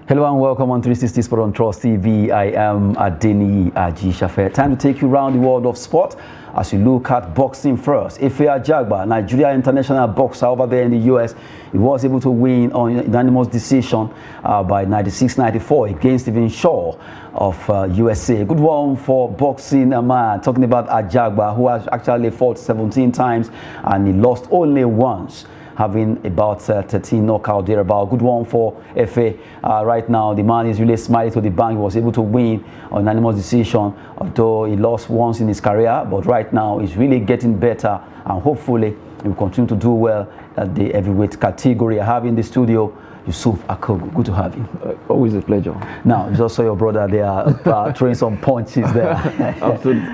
Hello and welcome on 360 Sport on Trust TV. I am Adeni Ajagba. Time to take you around the world of sport as you look at boxing first. Ajagba, Nigeria international boxer over there in the US, he was able to win on unanimous decision by 96-94 against Stephan of USA. Good one for boxing man. Talking about Ajagba, who has actually fought 17 times and he lost only once, having about 13 knockout thereabout. Good one for FA. Right now, the man is really smiling to the bank. He was able to win on unanimous decision, although he lost once in his career. But right now, he's really getting better, and hopefully, he will continue to do well at the heavyweight category. I have in the studio Yusuf Akogo. Good to have you. Always a pleasure. Now, you just saw your brother there throwing some punches there.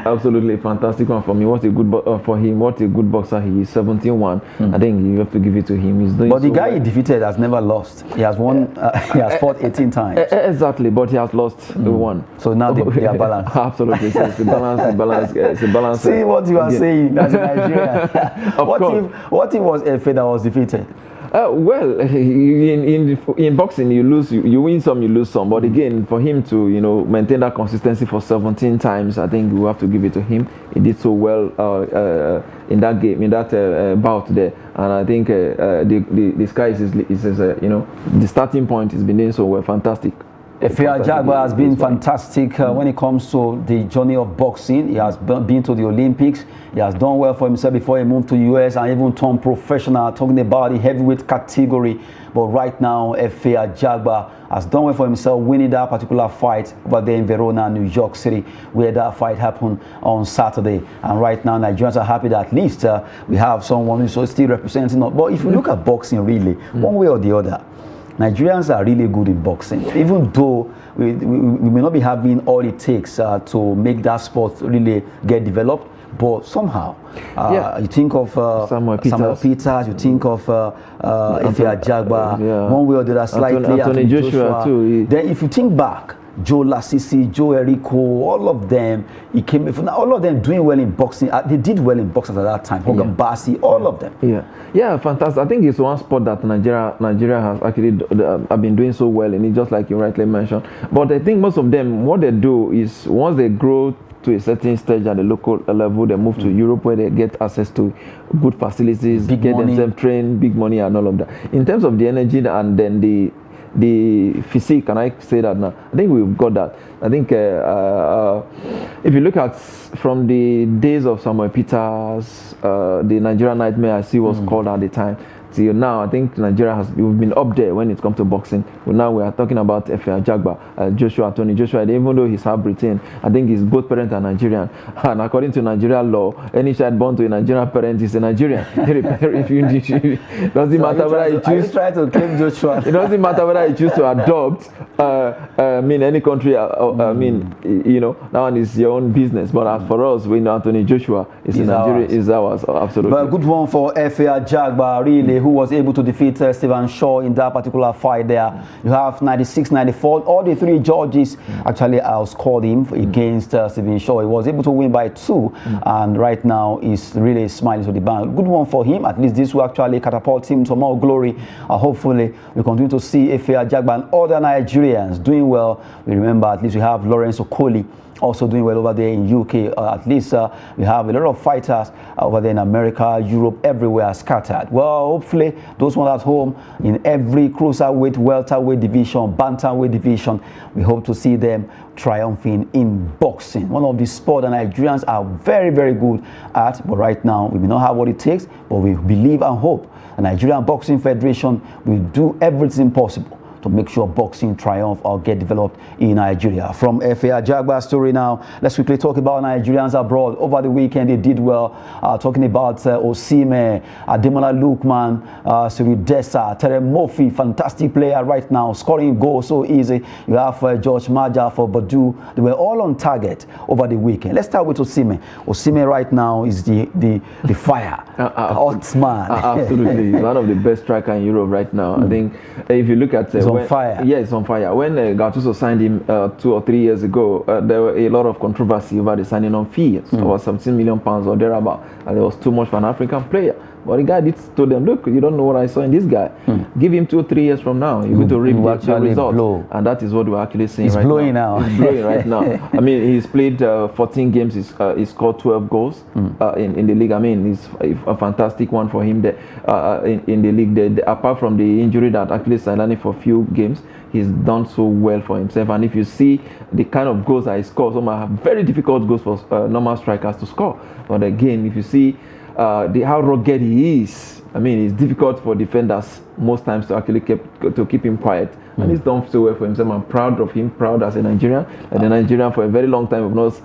Absolutely fantastic one for me. What a good for him. What a good boxer he is. 17-1. I think you have to give it to him. He's doing. But the so guy well. He defeated has never lost. He has won. He has fought 18 times. Exactly, but he has lost one. So now they are balanced. Absolutely, so it's a balance. It's a balance. See what you are saying as a Nigerian. What if it was FA that was defeated? Well, in boxing, you lose, you win some, you lose some. But again, for him to maintain that consistency for 17 times, I think we have to give it to him. He did so well in that game, in that bout there, and I think the sky is the starting point has been doing so well. Fantastic. Ajagba has been fantastic when it comes to the journey of boxing. He has been to the Olympics. He has done well for himself before he moved to the US and even turned professional, talking about the heavyweight category. But right now, Ajagba has done well for himself, winning that particular fight over there in Verona, New York City, where that fight happened on Saturday. And right now, Nigerians are happy that at least we have someone who's still representing us. But if you look at boxing really, one way or the other, Nigerians are really good in boxing, even though we may not be having all it takes to make that sport really get developed. But somehow, you think of Samuel Peters, you think of Ajagba, one way or the other, slightly. Anthony Joshua too. Then if you think back, Joe Lasisi, Joe Erico, all of them, all of them doing well in boxing. They did well in boxing at that time. Hogan Bassi, all of them. Yeah, fantastic. I think it's one sport that Nigeria has actually have been doing so well in it, just like you rightly mentioned. But I think most of them, what they do is once they grow to a certain stage at the local level, they move to Europe where they get access to good facilities, get themselves trained, big money and all of that. In terms of the energy and then the physique, can I say that now? I think we've got that. I think if you look at from the days of Samuel Peters, the Nigerian Nightmare, I see was called at the time, till now, I think Nigeria we've been up there when it comes to boxing. But now we are talking about Ajagba, Anthony Joshua. Even though he's half Britain, I think his both parents are Nigerian. And according to Nigerian law, any child born to a Nigerian parent is a Nigerian. It doesn't matter whether he chooses. Try to claim Joshua. It doesn't matter whether he chooses to adopt. Any country. That one is your own business. But as for us, we know Anthony Joshua is Nigeria, is ours. Absolutely. But good one for Ajagba, really, who was able to defeat Stephan in that particular fight there. You have 96-94. All the three judges actually outscored him against Stephan. He was able to win by 2, and right now he's really smiling to the bank. Good one for him. At least this will actually catapult him to more glory. Hopefully, we continue to see Ajagba and other Nigerians doing well. We remember at least we have Lawrence Okoli also doing well over there in UK. At least we have a lot of fighters over there in America, Europe, everywhere scattered. Well, hopefully those ones at home in every cruiserweight, welterweight division, bantamweight division, we hope to see them triumphing in boxing. One of the sports that Nigerians are very, very good at, but right now we may not have what it takes, but we believe and hope the Nigerian Boxing Federation will do everything possible to make sure boxing triumph or get developed in Nigeria. From Ajagba's story now, let's quickly talk about Nigerians abroad. Over the weekend, they did well. Talking about Osimhen, Ademola Lookman, Siri Dessa, Terem Murphy, fantastic player right now, scoring goals so easy. You have George Maja for Badu. They were all on target over the weekend. Let's start with Osimhen. Osimhen right now is the fire, hot man. Absolutely, he's one of the best strikers in Europe right now. I think if you look at on fire. Yeah, it's on fire. When Gattuso signed him 2 or 3 years ago, there were a lot of controversy over the signing on fee. So about 17 million pounds or thereabout, and it was too much for an African player. But the guy told them, look, you don't know what I saw in this guy. Give him 2 or 3 years from now. You're going to reap the results. Blow. And that is what we're actually seeing right now. He's blowing right now. I mean, he's played 14 games. He's scored 12 goals in the league. I mean, it's a fantastic one for him there, in the league. Apart from the injury that actually sidelined him for a few games, he's done so well for himself. And if you see the kind of goals that he scores, some are very difficult goals for normal strikers to score. But again, if you see how rugged he is, I mean, it's difficult for defenders most times to actually keep him quiet. And he's done so well for himself. I'm proud of him, proud as a Nigerian. And a Nigerian for a very long time have not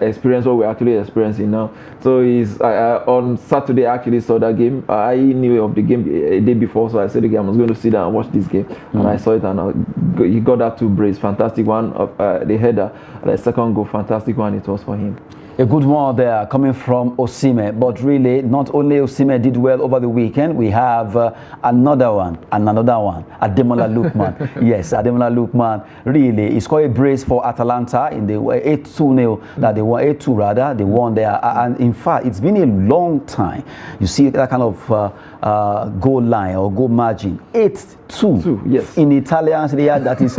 experienced what we're actually experiencing now. So he's on Saturday, I actually saw that game. I knew of the game a day before, so I said, okay, I was going to sit down and watch this game. And I saw it, and he got that 2 brace. Fantastic one, the header. The second goal, fantastic one it was for him. A good one there coming from Osimhen, but really not only Osimhen did well over the weekend, we have another one, Ademola Lookman. Yes, Ademola Lookman really he scored a brace for Atalanta in the 8-2 that they won, 8-2 rather, they won there. And in fact, it's been a long time. You see that kind of goal line or goal margin, 8-2. Yes. In Italian Serie A, that is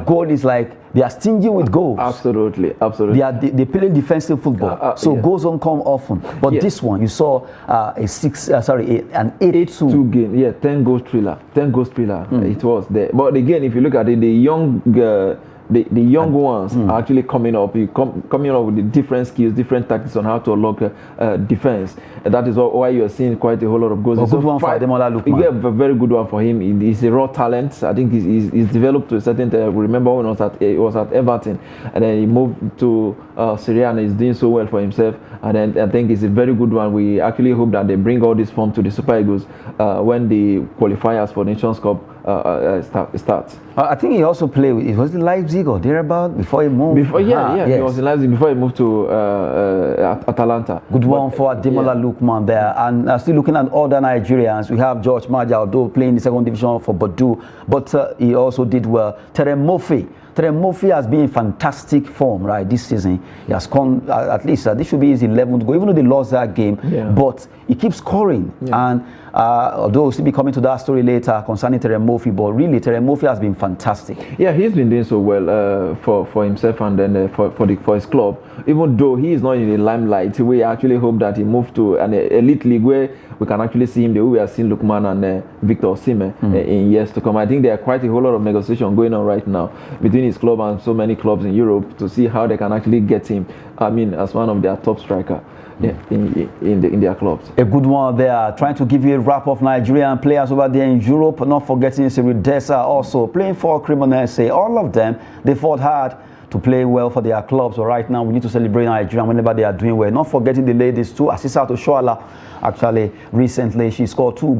goal is like they are stingy with goals. Absolutely. They play defensive football, so goals don't come often. But this one, you saw an 8-2 game. Yeah, 10 goals thriller. It was there. But again, if you look at it, the young ones are actually coming up with the different skills, different tactics on how to unlock defense. And that is why you are seeing quite a whole lot of goals. A good one for Ademola Lookman. Yeah, a very good one for him. He's a raw talent. I think he's developed to a certain time. Remember when he was at Everton, and then he moved to Serie A, and he's doing so well for himself. And then I think it's a very good one. We actually hope that they bring all this form to the Super Eagles when the qualifiers for Nations Cup starts. I think he also played with, was it Leipzig or thereabout before he moved? Yes. He was in Leipzig before he moved to Atalanta. Good one for Ademola Lookman there. And still looking at other Nigerians, we have George Maja, although playing the 2nd division for Bordeaux, but he also did well. Terem Murphy has been in fantastic form, right, this season. He has come, at least this should be his 11th goal, even though they lost that game, but he keeps scoring. And although we'll still be coming to that story later concerning Terem Murphy, but really Terem Murphy has been fantastic. Yeah, he's been doing so well for himself and then for his club. Even though he is not in the limelight, we actually hope that he moved to an elite league where we can actually see him the way we are seeing Lookman and Victor Osimhen in years to come. I think there are quite a whole lot of negotiation going on right now between his club and so many clubs in Europe to see how they can actually get him, I mean, as one of their top striker. In their clubs. A good one there, trying to give you a wrap of Nigerian players over there in Europe, not forgetting Cyril Dessa also playing for Cremonese. All of them, they fought hard to play well for their clubs. So right now we need to celebrate Nigeria whenever they are doing well. Not forgetting the ladies too. Asisa Oshoala, actually recently she scored 2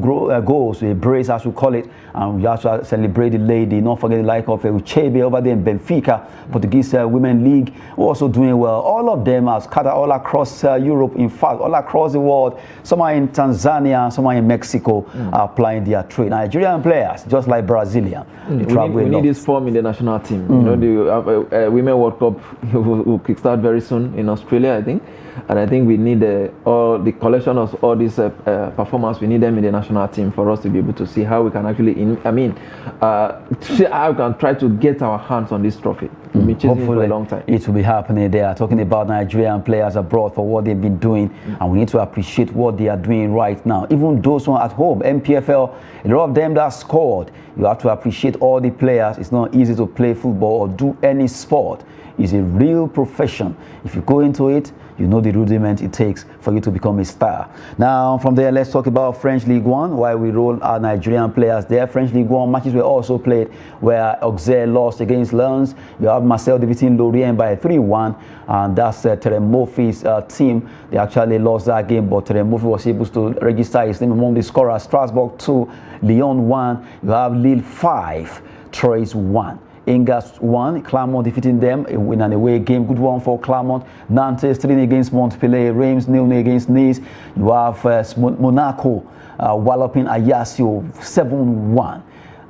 goals, a brace as we call it, and we have to celebrate the lady. Not forget the like of Uchebe over there in Benfica, Portuguese Women League, who also doing well. All of them are scattered all across Europe, in fact all across the world. Some are in Tanzania, some are in Mexico, applying their trade. Nigerian players, just like Brazilian, we need this form in the national team. You know, the Women World Cup will kickstart very soon in Australia, I think. And I think we need all the collection of all these performance. We need them in the national team for us to be able to see how we can actually, how we can try to get our hands on this trophy. We've been chasing it for a long time. It will be happening. They are talking about Nigerian players abroad for what they've been doing, and we need to appreciate what they are doing right now. Even those who are at home, MPFL, a lot of them that scored. You have to appreciate all the players. It's not easy to play football or do any sport. It's a real profession. If you go into it, you know the rudiment it takes for you to become a star. Now, from there, let's talk about French League One, while we roll our Nigerian players there. French League One matches were also played where Auxerre lost against Lens. You have Marseille defeating Lorient by 3-1, and that's Terem Murphy's team. They actually lost that game, but Terem Murphy was able to register his name among the scorers. Strasbourg 2, Lyon 1. You have Lille 5, Troyes 1. Angers 1, Clermont defeating them, a win and away game. Good one for Clermont. Nantes 3 against Montpellier. Reims 0 against Nice. You have Monaco walloping Ajaccio 7-1.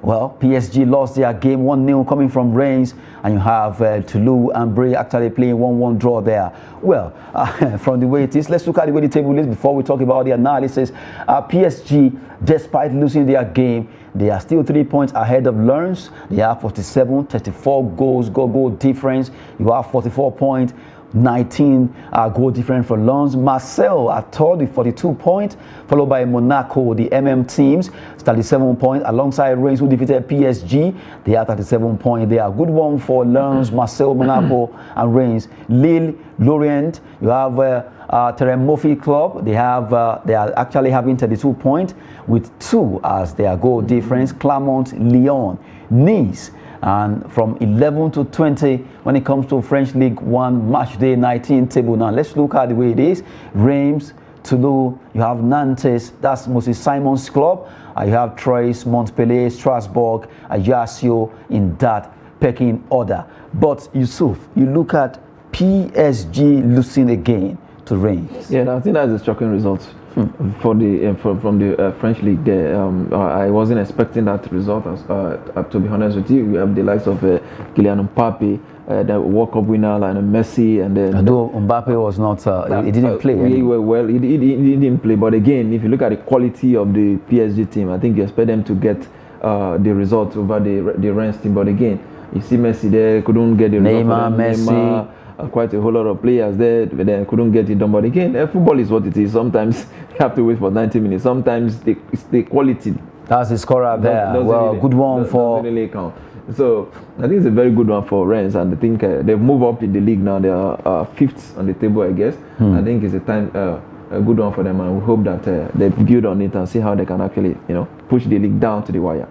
Well, PSG lost their game 1-0 coming from Reims, and you have Toulouse and Bray actually playing 1-1 draw there. Well, from the way it is, let's look at the way the table is before we talk about the analysis. PSG, despite losing their game, they are still 3 points ahead of Lens. They have 47, 34 goal difference. You have 44 points. 19 goal difference for Lens. Marseille are third with 42 points, followed by Monaco, the teams, 37 points, alongside Reims, who defeated PSG. They are 37 points. They are a good one for Lens, Marseille, Monaco, and Reims. Lille, Lorient, you have Teremoffi Club. They are actually having 32 points with 2 as their goal difference. Clermont, Lyon, Nice. And from 11 to 20 when it comes to French League 1 match day 19 table. Now let's look at the way it is. Reims, Toulouse, you have Nantes, that's Moses Simon's club. You have Troyes, Montpellier, Strasbourg, Ajaccio in that pecking order. But Yusuf, you look at PSG losing again to Reims. Yeah, I think that's a shocking result. For the from the French league there. I wasn't expecting that result, to be honest with you. We have the likes of Kylian Mbappe, the World Cup winner, like Messi, and then although Mbappe was not he didn't play he didn't play, but again, if you look at the quality of the PSG team, I think you expect them to get the result over the Rennes team. But again, you see Messi there, couldn't get the Neymar, result. Messi, quite a whole lot of players there, but then couldn't get it done. But again, football is what it is. Sometimes you have to wait for 90 minutes. Sometimes it's the quality. That's the scorer there. Well, really, good one for. Really count. So I think it's a very good one for Rennes, and I think they've moved up in the league now. They are 5th on the table, I guess. I think it's a good one for them, and we hope that they build on it and see how they can actually, push the league down to the wire.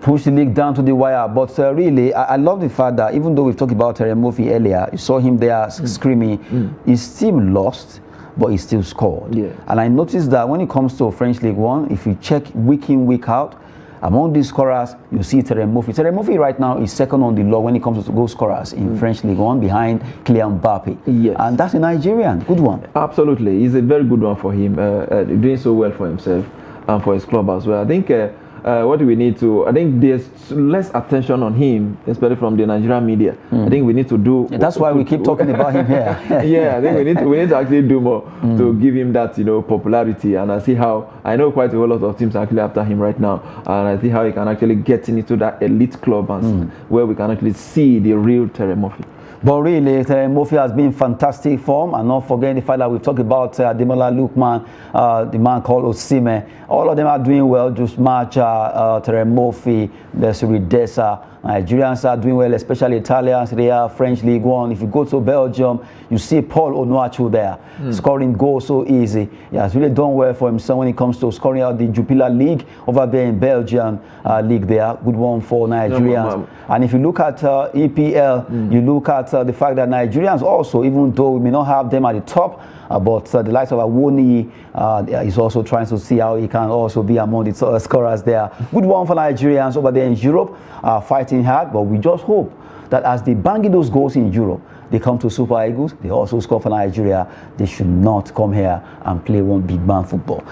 Push the league down to the wire. But really, I love the fact that even though we've talked about Teremoffi earlier, you saw him there screaming. His team lost, but he still scored. Yeah. And I noticed that when it comes to French League 1, if you check week in, week out, among these scorers, you see Teremoffi. Teremoffi right now is second on the log when it comes to goal scorers in French League 1 behind Kylian Mbappe. Yes. And that's a Nigerian. Good one. Absolutely. It's a very good one for him, doing so well for himself and for his club as well. I think what do we need to? I think there's less attention on him, especially from the Nigerian media. I think we need to do. Yeah, that's why we keep talking about him here. Yeah, I think we need to actually do more to give him that popularity. And I see how I know quite a whole lot of teams are actually after him right now, and I see how he can actually get into that elite club and where we can actually see the real Teremoffi. But really, Teremoffi has been fantastic form, and not forgetting the fact that we've talked about Ademola Lookman, the man called Osimhen. All of them are doing well. Just match Teremoffi, Desiree Dessa. Nigerians are doing well, especially Italians. They are French League 1. If you go to Belgium, you see Paul Onuachu there, scoring goals so easy. He has really done well for himself when it comes to scoring out the Jupiler League over there in Belgian league there. Good one for Nigerians. And if you look at EPL, you look at the fact that Nigerians also, even though we may not have them at the top, but the likes of Awoni is also trying to see how he can also be among the scorers there. Good one for Nigerians over there in Europe, fighting hard, but we just hope that as they bang those goals in Europe, they come to Super Eagles, they also score for Nigeria. They should not come here and play one big man football.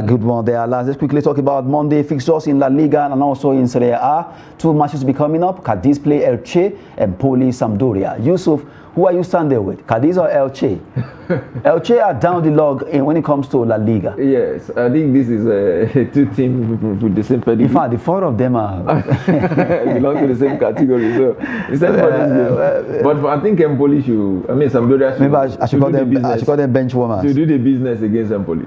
Good one there. Let's quickly talk about Monday fixtures in La Liga and also in Serie A. 2 matches will be coming up. Cadiz play Elche and Poli Sampdoria. Yusuf, who are you standing with, Cadiz or Elche? Elche are down the log when it comes to La Liga. Yes, I think this is 2 teams with the same pedigree. In fact, the 4 of them are belong to the same category. So it's good. But I think Empoli should. I mean, Sampdoria should. Maybe I should call them. I should call them bench warmers. To do the business against Empoli.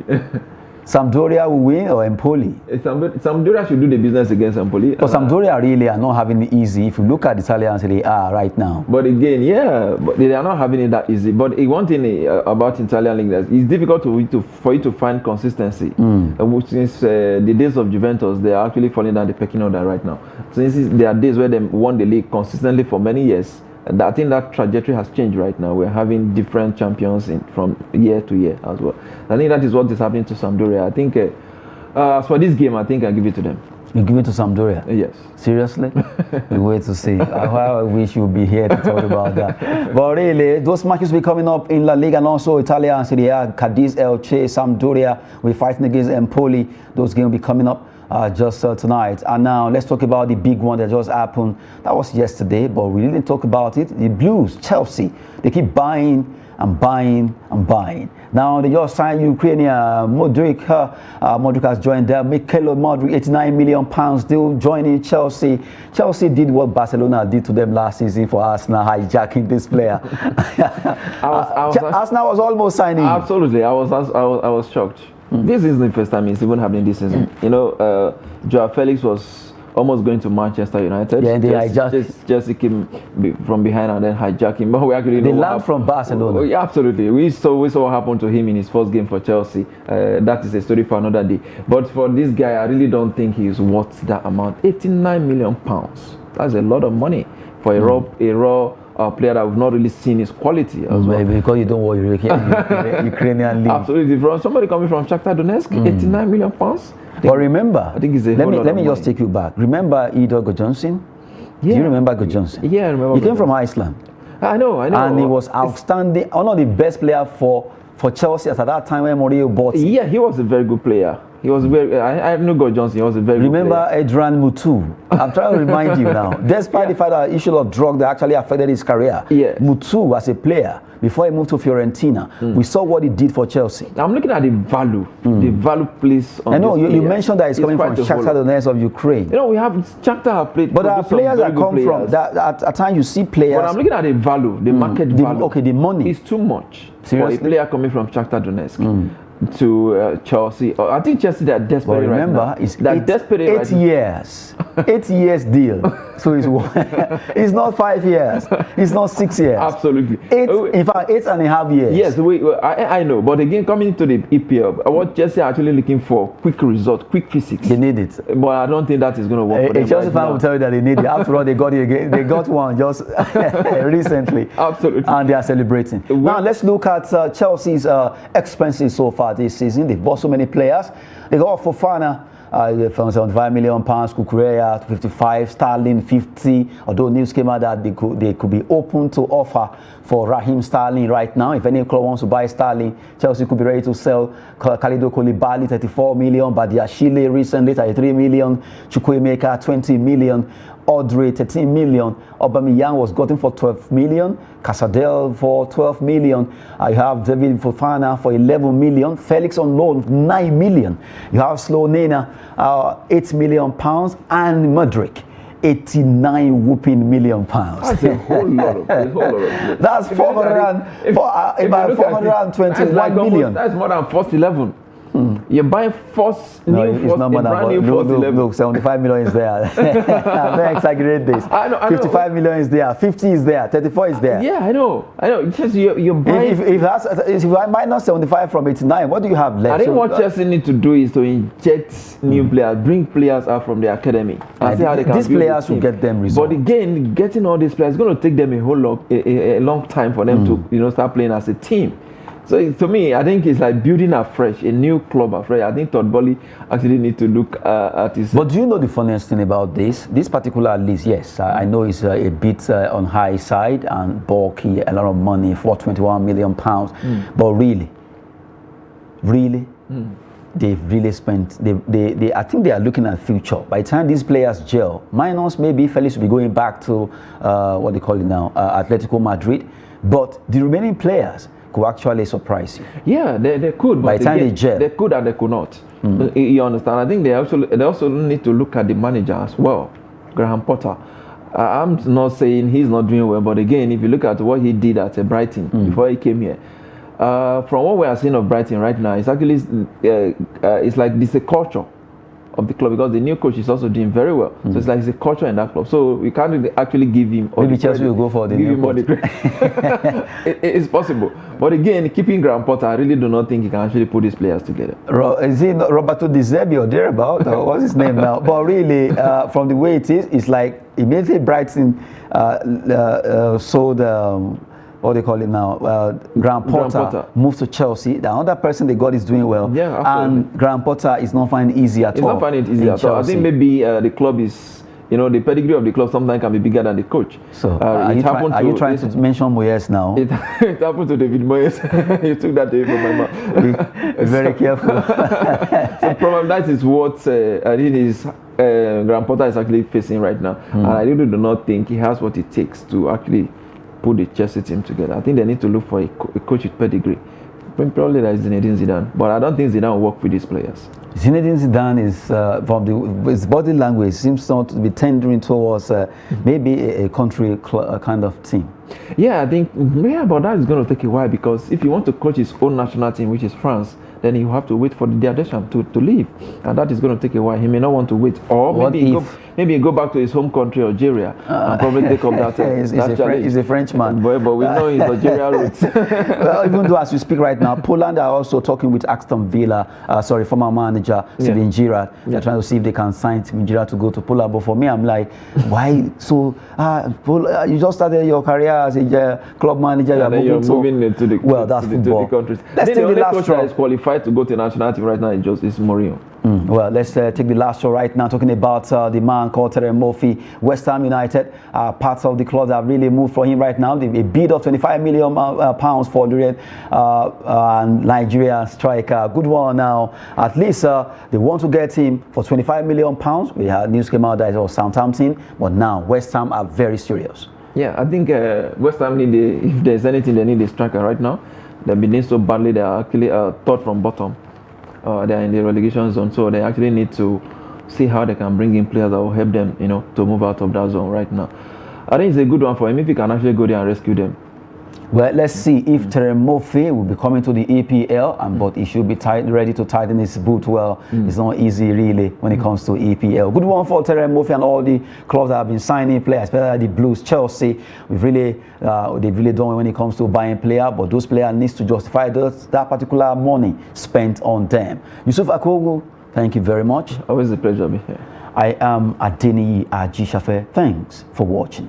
Sampdoria will win or Empoli? Sampdoria should do the business against Empoli. But Sampdoria really are not having it easy. If you look at the Italians, they are right now. But again, but they are not having it that easy. But one thing about Italian league is it's difficult for you to find consistency. Since the days of Juventus, they are actually falling down the pecking order right now. Since there are days where they won the league consistently for many years. And I think that trajectory has changed right now. We're having different champions from year to year as well. I think that is what is happening to Sampdoria. I think as for this game, I think I give it to them. You give it to Sampdoria? Yes. Seriously? We wait to see. I wish you would be here to talk about that. But really, those matches will be coming up in La Liga and also Italia and Serie A. Cadiz, Elche, Sampdoria will be fighting against Empoli. Those games will be coming up. just tonight. And now let's talk about the big one that just happened. That was yesterday, but we didn't talk about it. The Blues, Chelsea, they keep buying and buying and buying. Now they just signed Ukrainian Modric. Modric has joined them. Mikel Modric, £89 million deal, joining Chelsea. Chelsea did what Barcelona did to them last season for Arsenal, hijacking this player. Arsenal was almost signing. Absolutely, I was shocked. This isn't the first time it's even happening this season. You know, Joao Felix was almost going to Manchester United. Yeah, they hijacked. Chelsea came from behind and then hijacked him. But we actually they learned from Barcelona. Yeah, absolutely. We saw what happened to him in his first game for Chelsea. That is a story for another day. But for this guy, I really don't think he's worth that amount. £89 million. That's a lot of money for a raw player that we've not really seen his quality as well. Because you don't want Ukrainian league. Absolutely. From somebody coming from Shakhtar Donetsk, £89 million. But remember, I think it's a let me just take you back. Remember Idor Johnson? Yeah. Do you remember Johnson? Yeah, I remember. He came from Iceland. I know. And he was outstanding, one of the best players for Chelsea at that time when Mourinho bought him. Yeah, he was a very good player. He was very. I know God Johnson. He was a very good player. Remember Adrian Mutu? I'm trying to remind you now. Despite the fact that issue of drug that actually affected his career, Mutu as a player before he moved to Fiorentina, we saw what he did for Chelsea. I'm looking at the value. The value placed on. I know you mentioned that he's coming from Shakhtar Donetsk of Ukraine. You know, we have Shakhtar have played. But there are players that come from that. At times you see players. But I'm looking at the value, the market value. Okay, the money is too much. Seriously? For a player coming from Shakhtar Donetsk. To Chelsea. I think Chelsea they are desperate. But remember, right now. It's 8 years. 8 years deal. So it's not 5 years. It's not 6 years. Absolutely. In fact, 8.5 years. Yes, I know. But again, coming to the EPL, what Chelsea are actually looking for, quick result, quick physics. They need it. But I don't think that is going to work for them. A Chelsea fan will tell you that they need it. After all, they got it again. They got one just recently. Absolutely. And they are celebrating. Now, let's look at Chelsea's expenses so far this season. They've bought so many players. They got Fofana from £75 million, Kukureya 55, Sterling 50. Although news came out that they could be open to offer for Raheem Sterling right now. If any club wants to buy Sterling, Chelsea could be ready to sell. Khalidou Koulibaly 34 million, Badiashile recently 33 million, Chukwuemeka 20 million. Audrey 13 million, Aubameyang was gotten for 12 million, Casadel for 12 million, you have David Fofana for 11 million, Felix on loan 9 million, you have Slonina £8 million, and Modric 89 whooping million pounds. That's a whole lot of That's 421 million. That's more than first 11. You're buying Look, 75 million is there. Don't exaggerate this. I know. 55 million is there. 50 is there. 34 is there. Yeah, I know. It's just you're buying. If I minus 75 from 89, what do you have left? I think what Chelsea need to do is to inject new players, bring players out from the academy, and see how they can. These players will get them results. But again, getting all these players is going to take them a long time for them to start playing as a team. So to me, I think it's like building afresh, a new club afresh. I think Todd Boehly actually need to look at his. But do you know the funniest thing about this? This particular list, yes, I know it's a bit on high side and bulky, a lot of money, £421 million. But really, they've really spent. They I think they are looking at future. By the time these players gel, minus maybe Felix will be going back to what they call it now, Atletico Madrid. But the remaining players could actually surprise you. Yeah, they could. But by the time they gel, they could and they could not. You understand? I think they also need to look at the manager as well, Graham Potter. I'm not saying he's not doing well, but again, if you look at what he did at Brighton before he came here, from what we are seeing of Brighton right now, it's actually it's like this a culture of the club, because the new coach is also doing very well. So it's like it's a culture in that club. So we can't really actually give him. Maybe Chelsea will go for the new coach. It's possible, but again, keeping Graham Potter, I really do not think he can actually put these players together. Is he Roberto Di Zerbi or thereabout? Or what's his name now? But really, from the way it is, it's like immediately Brighton sold. What they call it now, Graham Potter moved to Chelsea. The other person they got is doing well. Yeah, absolutely. And Graham Potter is not finding it easy at all. He's not finding it easy at all. I think maybe the club is the pedigree of the club sometimes can be bigger than the coach. So, are you trying to mention Moyes now? It happened to David Moyes. You took that away from my mouth. Be very careful. So probably that is what I think his Graham Potter is actually facing right now. And I really do not think he has what it takes to actually put the Chelsea team together. I think they need to look for a coach with pedigree. Probably that is Zinedine Zidane, but I don't think Zidane will work with these players. Zinedine Zidane is from his body language seems not to be tendering towards maybe a country kind of team. Yeah, I think but that is going to take a while, because if you want to coach his own national team, which is France, then you have to wait for the Deschamps to leave, and that is going to take a while. He may not want to wait, or maybe go back to his home country, Algeria, and probably take up that. He's a Frenchman, but we know his Algeria roots. Well, even though as we speak right now, Poland are also talking with Aston Villa. Former manager Steven Gerrard. They're trying to see if they can sign Steven Gerrard to go to Poland. But for me, I'm like, why? So you just started your career as a club manager. You're moving into the that's football. The countries. Let's take the last coach that is qualified to go to national team right now is Mourinho. Well, let's take the last show right now, talking about the man called Terence Murphy. West Ham United are part of the club that really moved for him right now. A bid of £25 million for the Nigerian striker. Good one now. At least they want to get him for £25 million. We had news came out that it was Southampton, but now West Ham are very serious. Yeah, I think West Ham if there's anything, they need a striker right now. They've been doing so badly. They are actually third from bottom. They are in the relegation zone, so they actually need to see how they can bring in players that will help them, to move out of that zone right now. I think it's a good one for him if he can actually go there and rescue them. Well, let's see if Terence Murphy will be coming to the EPL, but he should be ready to tighten his boot. Well, it's not easy really when it comes to EPL. Good one for Terence Murphy and all the clubs that have been signing players, especially the Blues, Chelsea. They've really done when it comes to buying players, but those players need to justify that particular money spent on them. Yusuf Akogo, thank you very much. Always a pleasure being here. I am Adeniyi Ajishafe. Thanks for watching.